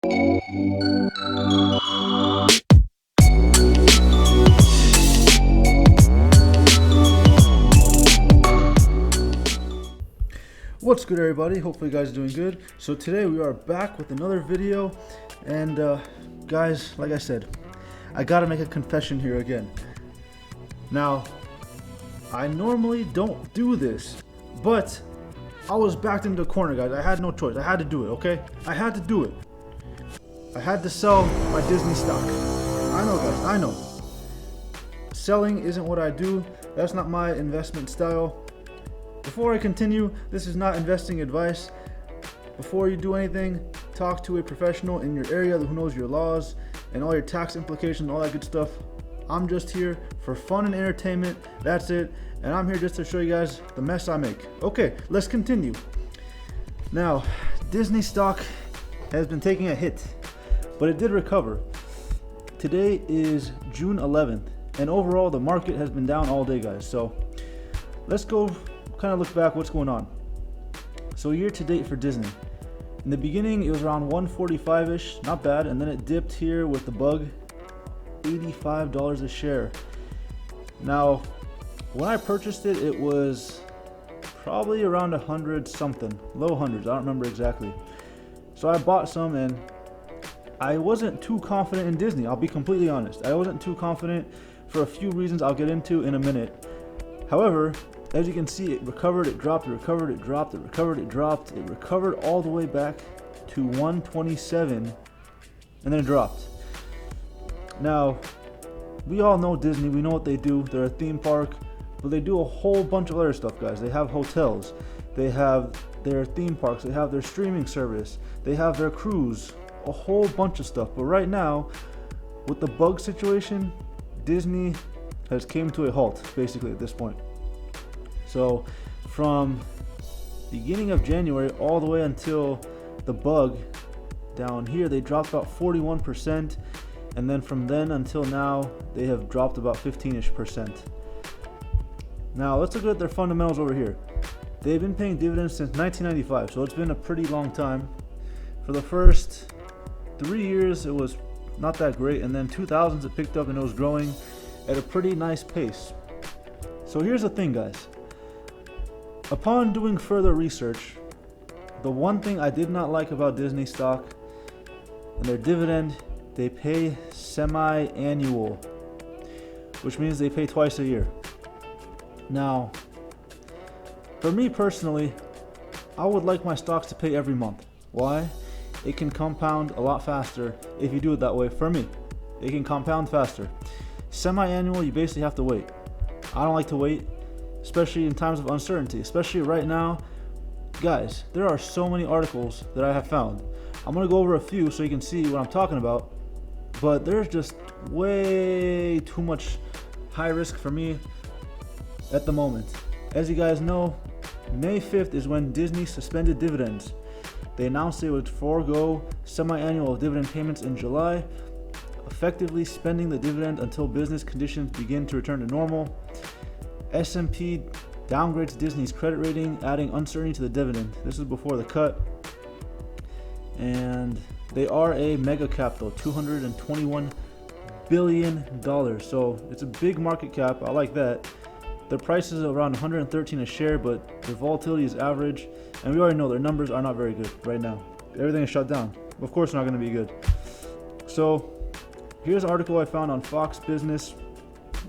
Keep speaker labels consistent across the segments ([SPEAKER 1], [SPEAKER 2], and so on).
[SPEAKER 1] What's good, everybody? Hopefully you guys are doing good. So today we are back with another video, and guys, like I said, I gotta make a confession here again. Now, I normally don't do this, but I was backed into a corner, guys. I had no choice. I had to do it, okay? I had to do it. I had to sell my Disney stock. I know, guys, I know. Selling isn't what I do. That's not my investment style. Before I continue, this is not investing advice. Before you do anything, talk to a professional in your area who knows your laws and all your tax implications, all that good stuff. I'm just here for fun and entertainment. That's it. And I'm here just to show you guys the mess I make. Okay, let's continue. Now, Disney stock has been taking a hit, but it did recover. Today is June 11th, and overall the market has been down all day, guys. So let's go kind of look back what's going on. So year to date for Disney, in the beginning it was around 145-ish, not bad, and then it dipped here with the bug, $85 a share. Now when I purchased it, it was probably around 100 something, low hundreds, I don't remember exactly. So I bought some, and I wasn't too confident in Disney, I'll be completely honest. I wasn't too confident for a few reasons I'll get into in a minute. However, as you can see, it recovered, it dropped, it recovered, it dropped, it recovered, it dropped, it recovered all the way back to 127, and then it dropped. Now, we all know Disney, we know what they do. They're a theme park, but they do a whole bunch of other stuff, guys. They have hotels, they have their theme parks, they have their streaming service, they have their cruise, a whole bunch of stuff. But right now, with the bug situation, Disney has came to a halt, basically, at this point. So from beginning of January all the way until the bug down here, they dropped about 41%, and then from then until now they have dropped about 15-ish%. Now let's look at their fundamentals over here. They've been paying dividends since 1995, so it's been a pretty long time. For the first 3 years it was not that great, and then 2000s it picked up and it was growing at a pretty nice pace. So here's the thing, guys. Upon doing further research, the one thing I did not like about Disney stock and their dividend, they pay semi-annual, which means they pay twice a year. Now, for me personally, I would like my stocks to pay every month. Why? It can compound a lot faster if you do it that way. For me, it can compound faster. Semi-annual, you basically have to wait. I don't like to wait, especially in times of uncertainty, especially right now. Guys, there are so many articles that I have found. I'm going to go over a few so you can see what I'm talking about, but there's just way too much high risk for me at the moment. As you guys know, May 5th is when Disney suspended dividends. They announced they would forego semi-annual dividend payments in July, effectively spending the dividend until business conditions begin to return to normal. S&P downgrades Disney's credit rating, adding uncertainty to the dividend. This is before the cut. And they are a mega cap though, $221 billion. So it's a big market cap. I like that. Their price is around 113 a share, but their volatility is average. And we already know their numbers are not very good right now. Everything is shut down. Of course, not going to be good. So here's an article I found on Fox Business.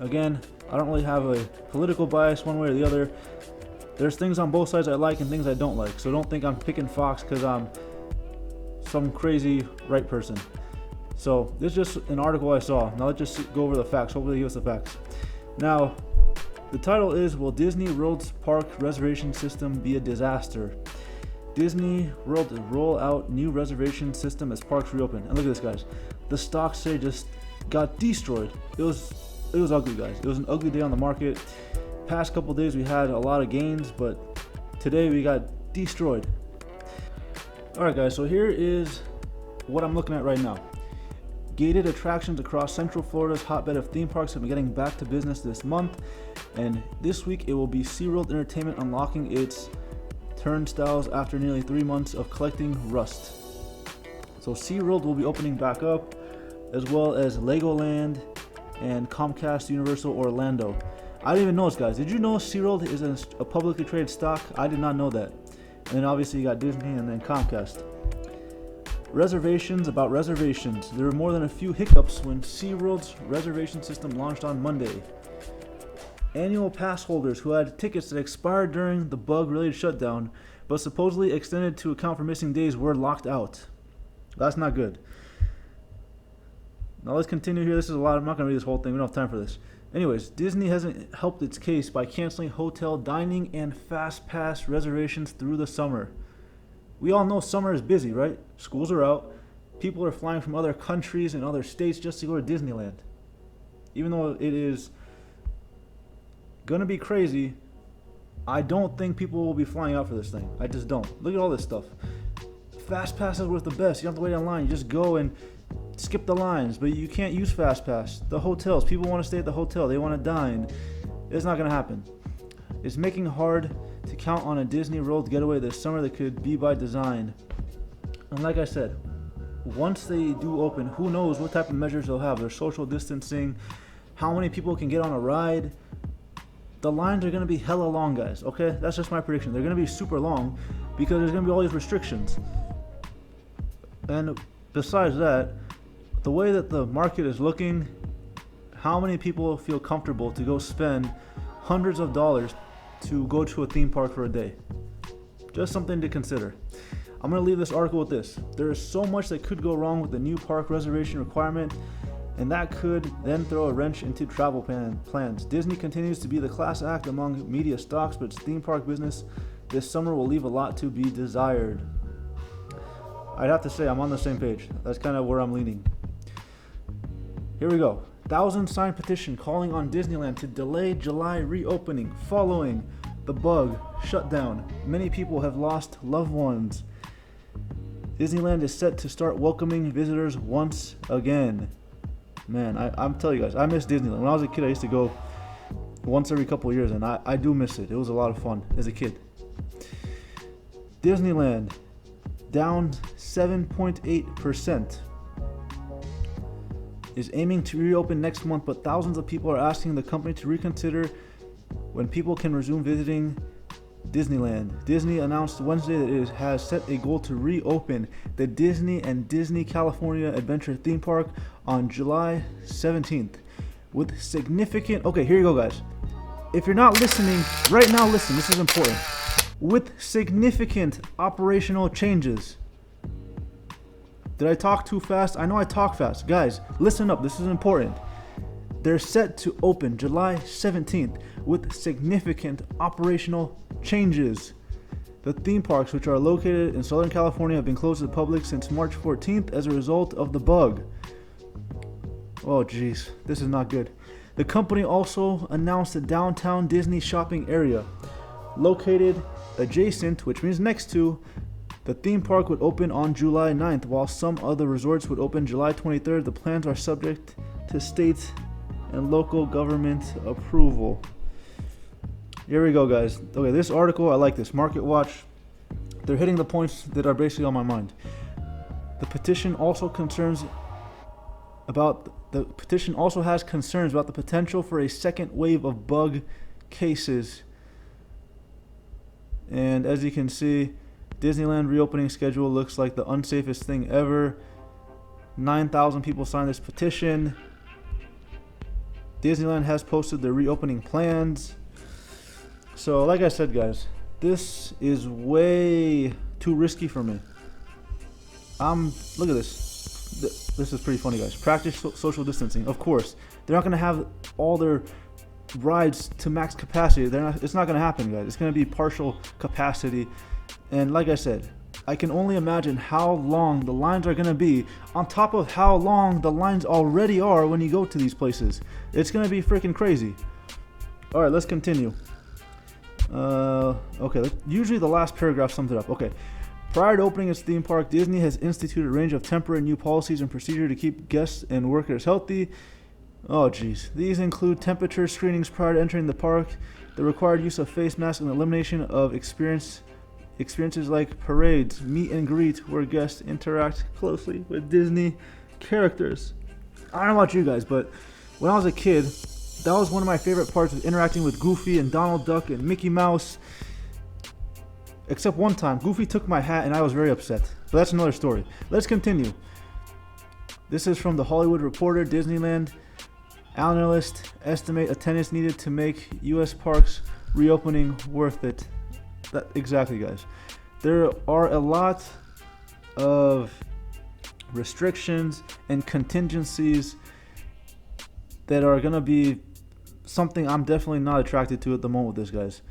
[SPEAKER 1] Again, I don't really have a political bias one way or the other. There's things on both sides I like and things I don't like. So don't think I'm picking Fox because I'm some crazy right person. So this is just an article I saw. Now let's just go over the facts. Hopefully he gives the facts. Now, the title is, Will Disney World's Park Reservation System Be a Disaster? Disney World to roll out new reservation system as parks reopen. And look at this, guys. The stocks say just got destroyed. It was ugly, guys. It was an ugly day on the market. Past couple days we had a lot of gains, but today we got destroyed. Alright guys, so here is what I'm looking at right now. Gated attractions across Central Florida's hotbed of theme parks have been getting back to business this month, and this week it will be SeaWorld Entertainment unlocking its turnstiles after nearly 3 months of collecting rust. So SeaWorld will be opening back up, as well as Legoland and Comcast Universal Orlando. I didn't even know this, guys. Did you know SeaWorld is a publicly traded stock? I did not know that. And then obviously you got Disney and then Comcast. Reservations about reservations. There were more than a few hiccups when SeaWorld's reservation system launched on Monday. Annual pass holders who had tickets that expired during the bug-related shutdown, but supposedly extended to account for missing days, were locked out. That's not good. Now let's continue here. This is a lot. I'm not going to read this whole thing. We don't have time for this. Anyways, Disney hasn't helped its case by canceling hotel dining and fast pass reservations through the summer. We all know summer is busy, right? Schools are out. People are flying from other countries and other states just to go to Disneyland. Even though it is going to be crazy, I don't think people will be flying out for this thing. I just don't. Look at all this stuff. Fast passes was the best. You don't have to wait online. You just go and skip the lines, but you can't use fast pass. The hotels, people want to stay at the hotel. They want to dine. It's not going to happen. It's making it hard to count on a Disney World getaway this summer that could be by design. And like I said, once they do open, who knows what type of measures they'll have. There's social distancing, how many people can get on a ride. The lines are going to be hella long, guys, okay? That's just my prediction. They're going to be super long because there's going to be all these restrictions. And besides that, the way that the market is looking, how many people feel comfortable to go spend hundreds of dollars to go to a theme park for a day? Just something to consider. I'm going to leave this article with this. There is so much that could go wrong with the new park reservation requirement, and that could then throw a wrench into travel plans. Disney continues to be the class act among media stocks, but its theme park business this summer will leave a lot to be desired. I'd have to say I'm on the same page. That's kind of where I'm leaning. Here we go. 1,000-sign petition calling on Disneyland to delay July reopening following the bug shutdown. Many people have lost loved ones. Disneyland is set to start welcoming visitors once again. Man, I'm telling you guys, I miss Disneyland. When I was a kid, I used to go once every couple of years, and I do miss it. It was a lot of fun as a kid. Disneyland down 7.8%. Is aiming to reopen next month, but thousands of people are asking the company to reconsider when people can resume visiting Disneyland. Disney announced Wednesday that it has set a goal to reopen the Disney and Disney California Adventure theme park on July 17th with significant... Okay, here you go, guys. If you're not listening, right now listen, this is important. With significant operational changes. Did I talk too fast? I know I talk fast. Guys, listen up. This is important. They're set to open July 17th with significant operational changes. The theme parks, which are located in Southern California, have been closed to the public since March 14th as a result of the bug. Oh, geez. This is not good. The company also announced a downtown Disney shopping area located adjacent, which means next to, the theme park would open on July 9th, while some other resorts would open July 23rd. The plans are subject to state and local government approval. Here we go, guys. Okay, this article, I like this. Market Watch. They're hitting the points that are basically on my mind. The petition also has concerns about the potential for a second wave of bug cases. And as you can see, Disneyland reopening schedule looks like the unsafest thing ever. 9,000 people signed this petition. Disneyland has posted their reopening plans. So like I said, guys, this is way too risky for me. Look at this. This is pretty funny, guys. Practice social distancing. Of course, they're not going to have all their rides to max capacity. It's not going to happen, guys. It's going to be partial capacity. And like I said, I can only imagine how long the lines are going to be on top of how long the lines already are when you go to these places. It's going to be freaking crazy. All right, let's continue. Okay, usually the last paragraph sums it up. Okay. Prior to opening its theme park, Disney has instituted a range of temporary new policies and procedures to keep guests and workers healthy. Oh, geez. These include temperature screenings prior to entering the park, the required use of face masks, and the elimination of Experiences like parades, meet and greet, where guests interact closely with Disney characters. I don't know about you guys, but when I was a kid, that was one of my favorite parts, of interacting with Goofy and Donald Duck and Mickey Mouse. Except one time, Goofy took my hat and I was very upset. But that's another story. Let's continue. This is from the Hollywood Reporter. Disneyland analysts estimate attendance needed to make U.S. parks reopening worth it. Exactly, guys. There are a lot of restrictions and contingencies that are going to be something I'm definitely not attracted to at the moment with this, guys.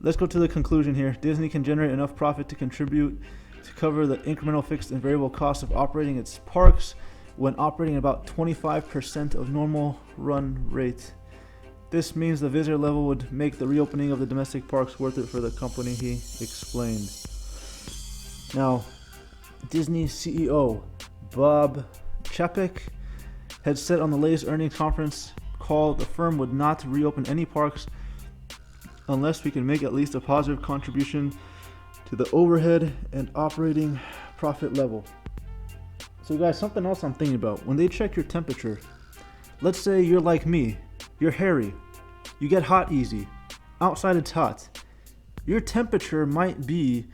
[SPEAKER 1] Let's go to the conclusion here. Disney can generate enough profit to contribute to cover the incremental fixed and variable costs of operating its parks when operating about 25% of normal run rate. This means the visitor level would make the reopening of the domestic parks worth it for the company, he explained. Now, Disney CEO Bob Chapek had said on the latest earnings conference call the firm would not reopen any parks unless we can make at least a positive contribution to the overhead and operating profit level. So guys, something else I'm thinking about. When they check your temperature, let's say you're like me, you're hairy, you get hot easy, outside it's hot. Your temperature might be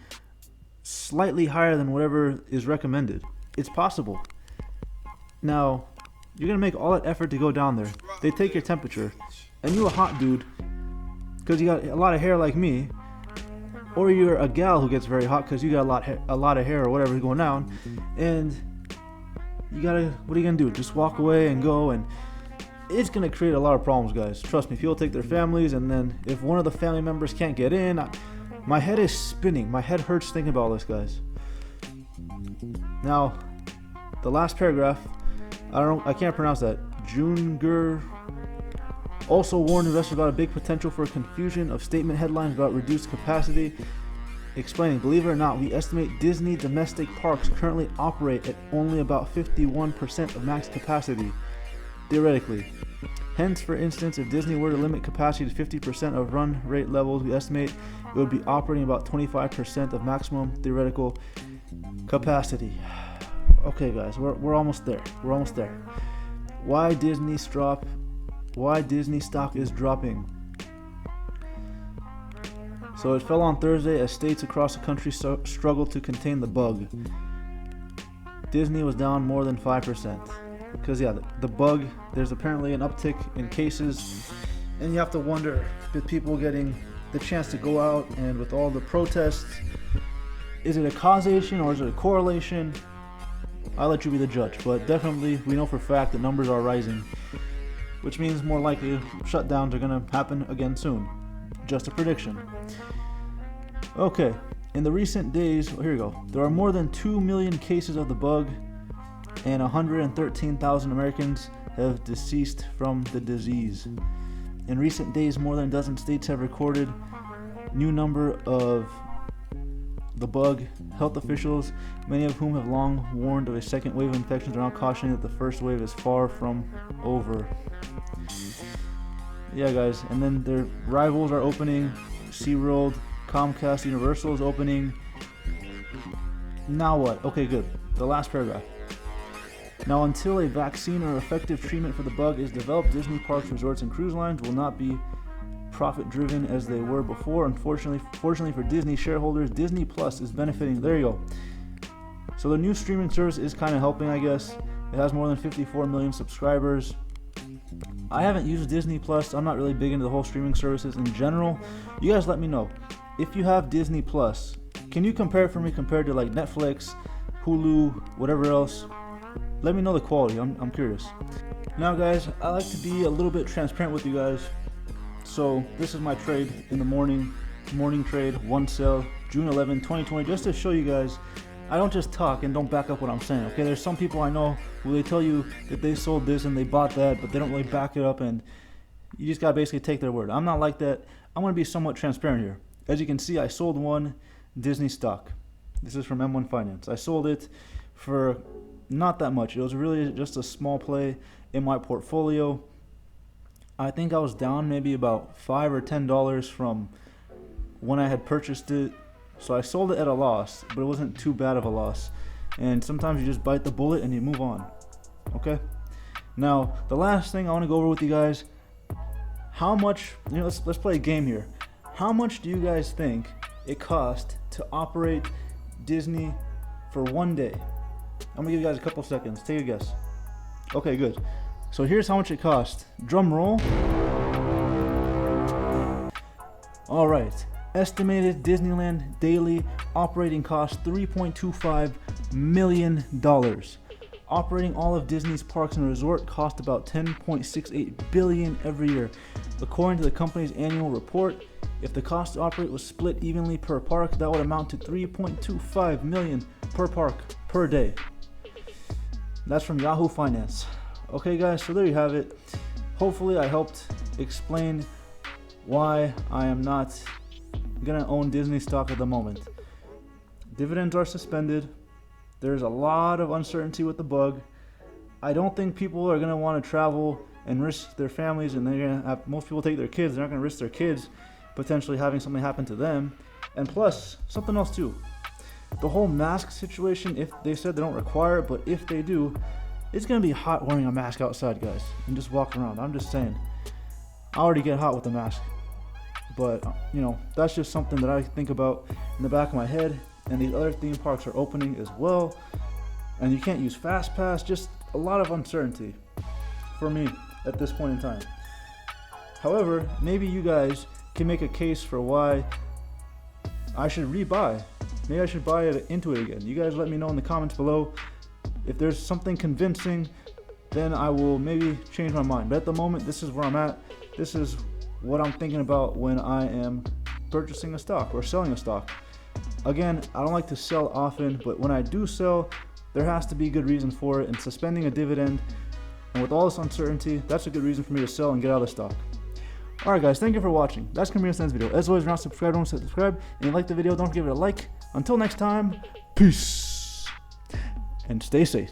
[SPEAKER 1] slightly higher than whatever is recommended. It's possible. Now, you're gonna make all that effort to go down there. They take your temperature, and you a hot dude, because you got a lot of hair like me, or you're a gal who gets very hot because you got a lot of hair or whatever going down, and what are you gonna do? Just walk away and go, and it's gonna create a lot of problems, guys. Trust me, people take their families, and then if one of the family members can't get in, my head is spinning. My head hurts thinking about all this, guys. Now, the last paragraph, I can't pronounce that. Junger also warned investors about a big potential for confusion of statement headlines about reduced capacity, explaining, believe it or not, we estimate Disney domestic parks currently operate at only about 51% of max capacity, theoretically. Hence, for instance, if Disney were to limit capacity to 50% of run rate levels, we estimate it would be operating about 25% of maximum theoretical capacity. Okay, guys, we're almost there. We're almost there. Why Disney stock is dropping? So it fell on Thursday as states across the country struggled to contain the bug. Disney was down more than 5%. Because, yeah, the bug, there's apparently an uptick in cases, and you have to wonder, with people getting the chance to go out, and with all the protests, is it a causation or is it a correlation? I'll let you be the judge, but definitely we know for a fact that numbers are rising, which means more likely shutdowns are going to happen again soon. Just a prediction. Okay, in the recent days, here we go. There are more than 2 million cases of the bug, and 113,000 Americans have deceased from the disease. In recent days, more than a dozen states have recorded new number of the bug. Health officials, many of whom have long warned of a second wave of infections, are now cautioning that the first wave is far from over. Yeah, guys, and then their rivals are opening. SeaWorld, Comcast, Universal is opening. Now what? Okay, good. The last paragraph. Now, until a vaccine or effective treatment for the bug is developed, Disney parks, resorts, and cruise lines will not be profit-driven as they were before. Fortunately for Disney shareholders, Disney Plus is benefiting. There you go. So the new streaming service is kind of helping, I guess. It has more than 54 million subscribers. I haven't used Disney Plus. I'm not really big into the whole streaming services in general. You guys let me know. If you have Disney Plus, can you compare it for me compared to like Netflix, Hulu, whatever else? Let me know the quality. I'm curious. Now, guys, I like to be a little bit transparent with you guys. So this is my trade in the morning trade, one sale, June 11, 2020, just to show you guys I don't just talk and don't back up what I'm saying, okay? There's some people I know who they tell you that they sold this and they bought that, but they don't really back it up, and you just gotta basically take their word. I'm not like that. I'm gonna be somewhat transparent here. As you can see, I sold one Disney stock. This is from M1 Finance. I sold it for not that much. It was really just a small play in my portfolio. I think I was down maybe about $5 or $10 from when I had purchased it. So I sold it at a loss, but it wasn't too bad of a loss. And sometimes you just bite the bullet and you move on. Okay? Now, the last thing I want to go over with you guys, how much, let's play a game here. How much do you guys think it cost to operate Disney for one day? I'm gonna give you guys a couple seconds. Take a guess. Okay, good. So here's how much it cost. Drum roll. All right. Estimated Disneyland daily operating cost $3.25 million. Operating all of Disney's parks and resort cost about $10.68 billion every year. According to the company's annual report, if the cost to operate was split evenly per park, that would amount to $3.25 million per park per day. That's from Yahoo Finance. Okay guys, so there you have it. Hopefully I helped explain why I am not gonna own Disney stock at the moment. Dividends are suspended. There's a lot of uncertainty with the bug. I don't think people are gonna want to travel and risk their families, and they're gonna have, most people take their kids. They're not gonna risk their kids potentially having something happen to them. And plus, something else too. The whole mask situation, if they said they don't require it, but if they do, it's gonna be hot wearing a mask outside, guys, and just walking around. I'm just saying. I already get hot with the mask. But, that's just something that I think about in the back of my head. And these other theme parks are opening as well. And you can't use Fast Pass. Just a lot of uncertainty for me at this point in time. However, maybe you guys can make a case for why I should rebuy. Maybe I should buy it into it again. You guys let me know in the comments below. If there's something convincing, then I will maybe change my mind. But at the moment, this is where I'm at. This is what I'm thinking about when I am purchasing a stock or selling a stock. Again, I don't like to sell often, but when I do sell, there has to be good reason for it. And suspending a dividend, and with all this uncertainty, that's a good reason for me to sell and get out of the stock. Alright guys, thank you for watching. That's gonna be our next video. As always, if you're not subscribed, don't subscribe. And if you like the video, don't forget to give it a like. Until next time, peace. And stay safe.